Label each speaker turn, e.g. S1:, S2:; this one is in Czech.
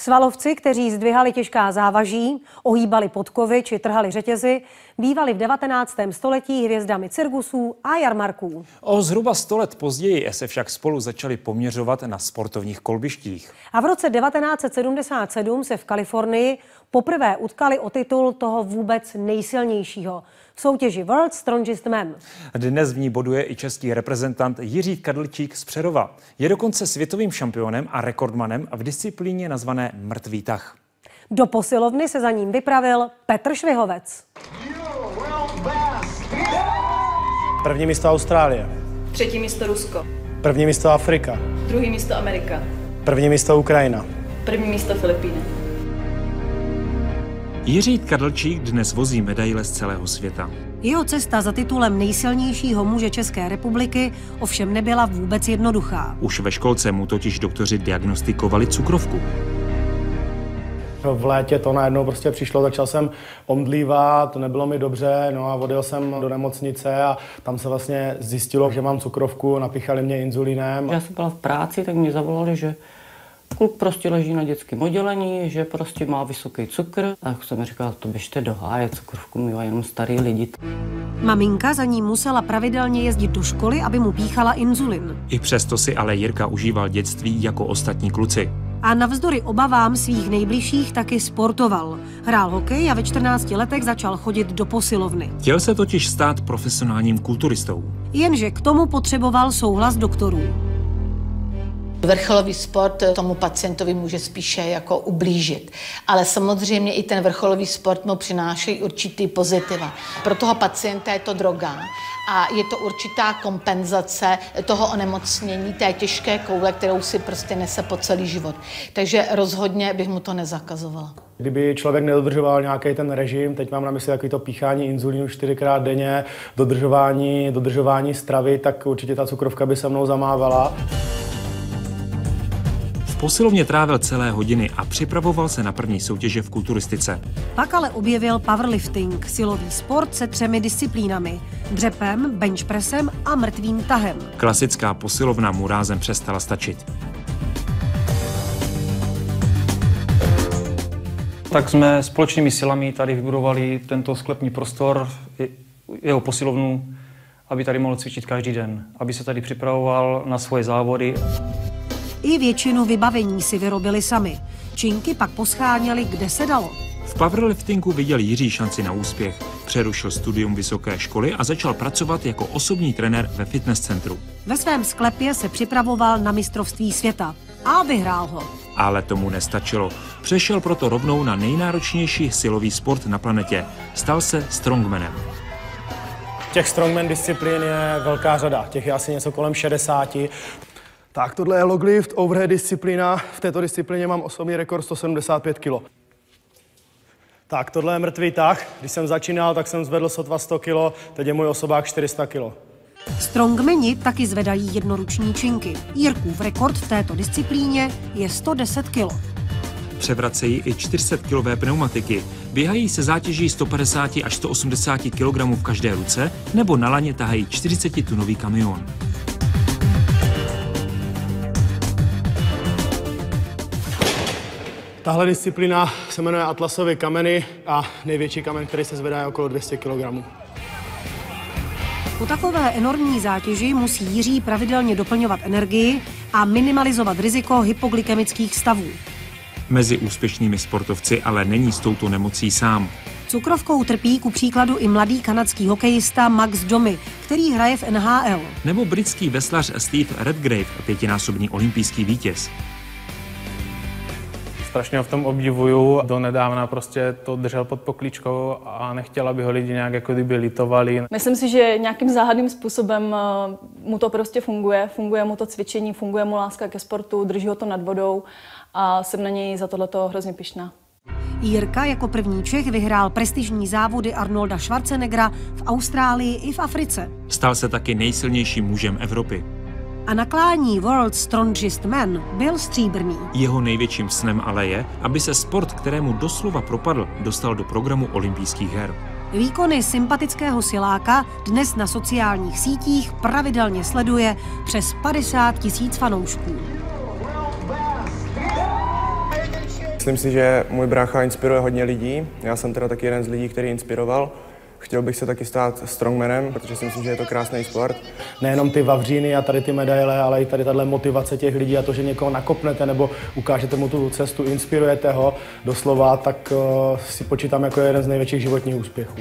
S1: Svalovci, kteří zdvihali těžká závaží, ohýbali podkovy či trhali řetězy, bývali v 19. století hvězdami cirkusů a jarmarků.
S2: O zhruba 100 let později se však spolu začali poměřovat na sportovních kolbištích.
S1: A v roce 1977 se v Kalifornii poprvé utkali o titul toho vůbec nejsilnějšího v soutěži World's Strongest Man.
S2: Dnes v ní boduje i český reprezentant Jiří Kadlčík z Přerova. Je dokonce světovým šampionem a rekordmanem v disciplíně nazvané mrtvý tah.
S1: Do posilovny se za ním vypravil Petr Švihovec.
S3: První místo Austrálie.
S4: Třetí místo Rusko.
S3: První místo Afrika.
S4: Druhý místo Amerika.
S3: První místo Ukrajina.
S4: První místo Filipíny.
S2: Jiří Kadlčík dnes vozí medaile z celého světa.
S1: Jeho cesta za titulem nejsilnějšího muže České republiky ovšem nebyla vůbec jednoduchá.
S2: Už ve školce mu totiž doktoři diagnostikovali cukrovku.
S3: V létě to najednou prostě přišlo, začal jsem omdlívat, nebylo mi dobře, no a odjel jsem do nemocnice a tam se vlastně zjistilo, že mám cukrovku, napíchali mě inzulínem.
S5: Já jsem byla v práci, tak mě zavolali, že kluk prostě leží na dětském oddělení, že prostě má vysoký cukr. A tak jsem říkal, to běžte do háje, cukrovku mývají jenom starý lidi.
S1: Maminka za ním musela pravidelně jezdit do školy, aby mu píchala inzulin.
S2: I přesto si ale Jirka užíval dětství jako ostatní kluci.
S1: A navzdory obavám svých nejbližších taky sportoval. Hrál hokej a ve 14 letech začal chodit do posilovny.
S2: Chtěl se totiž stát profesionálním kulturistou.
S1: Jenže k tomu potřeboval souhlas doktorů.
S6: Vrcholový sport tomu pacientovi může spíše jako ublížit, ale samozřejmě i ten vrcholový sport mu přináší určitý pozitiva. Pro toho pacienta je to droga a je to určitá kompenzace toho onemocnění, té těžké koule, kterou si prostě nese po celý život. Takže rozhodně bych mu to nezakazovala.
S3: Kdyby člověk nedodržoval nějaký ten režim, teď mám na mysli takový to píchání inzulínu 4krát denně, dodržování stravy, tak určitě ta cukrovka by se mnou zamávala.
S2: V posilovně trávil celé hodiny a připravoval se na první soutěže v kulturistice.
S1: Pak ale objevil powerlifting, silový sport se 3 disciplínami: dřepem, benchpressem a mrtvým tahem.
S2: Klasická posilovna mu rázem přestala stačit.
S7: Tak jsme společnými silami tady vybudovali tento sklepní prostor, jeho posilovnu, aby tady mohl cvičit každý den, aby se tady připravoval na svoje závody.
S1: I většinu vybavení si vyrobili sami. Činky pak poscháněli, kde se dalo.
S2: V powerliftingu viděl Jiří šanci na úspěch. Přerušil studium vysoké školy a začal pracovat jako osobní trenér ve fitness centru.
S1: Ve svém sklepě se připravoval na mistrovství světa a vyhrál ho.
S2: Ale tomu nestačilo. Přešel proto rovnou na nejnáročnější silový sport na planetě. Stal se strongmanem.
S3: Těch strongman disciplín je velká řada, těch je asi něco kolem 60. Tak, tohle je loglift, overhead disciplína. V této disciplíně mám osobní rekord 175 kg. Tak, tohle je mrtvý tah. Když jsem začínal, tak jsem zvedl sotva 100 kg, teď je můj osobák 400 kg.
S1: Strongmeni taky zvedají jednoruční činky. Jirkův rekord v této disciplíně je 110 kg.
S2: Převracejí i 400-kilové pneumatiky. Běhají se zátěží 150 až 180 kg v každé ruce nebo na laně tahají 40-tunový kamion.
S3: Tahle disciplína se jmenuje Atlasové kameny a největší kamen, který se zvedá, je okolo 200 kg.
S1: Po takové enormní zátěži musí Jiří pravidelně doplňovat energii a minimalizovat riziko hypoglykemických stavů.
S2: Mezi úspěšnými sportovci ale není s touto nemocí sám.
S1: Cukrovkou trpí ku příkladu i mladý kanadský hokejista Max Domi, který hraje v NHL.
S2: Nebo britský veslař Steve Redgrave, 5násobný olympijský vítěz.
S8: Strašně ho v tom obdivuju. Donedávna prostě to držel pod poklíčkou a nechtěl, aby ho lidi nějak jako kdyby litovali.
S4: Myslím si, že nějakým záhadným způsobem mu to prostě funguje. Funguje mu to cvičení, funguje mu láska ke sportu, drží ho to nad vodou a jsem na něj za tohleto hrozně pyšná.
S1: Jirka jako první Čech vyhrál prestižní závody Arnolda Schwarzeneggera v Austrálii i v Africe.
S2: Stal se taky nejsilnějším mužem Evropy.
S1: A na klání World's Strongest Man byl stříbrný.
S2: Jeho největším snem ale je, aby se sport, kterému doslova propadl, dostal do programu olympijských her.
S1: Výkony sympatického siláka dnes na sociálních sítích pravidelně sleduje přes 50 000 fanoušků.
S9: Myslím si, že můj brácha inspiruje hodně lidí. Já jsem teda taky jeden z lidí, který inspiroval. Chtěl bych se taky stát strongmanem, protože si myslím, že je to krásný sport.
S3: Nejenom ty vavříny a tady ty medaile, ale i tady tahle motivace těch lidí a to, že někoho nakopnete nebo ukážete mu tu cestu, inspirujete ho doslova, tak si počítám jako jeden z největších životních úspěchů.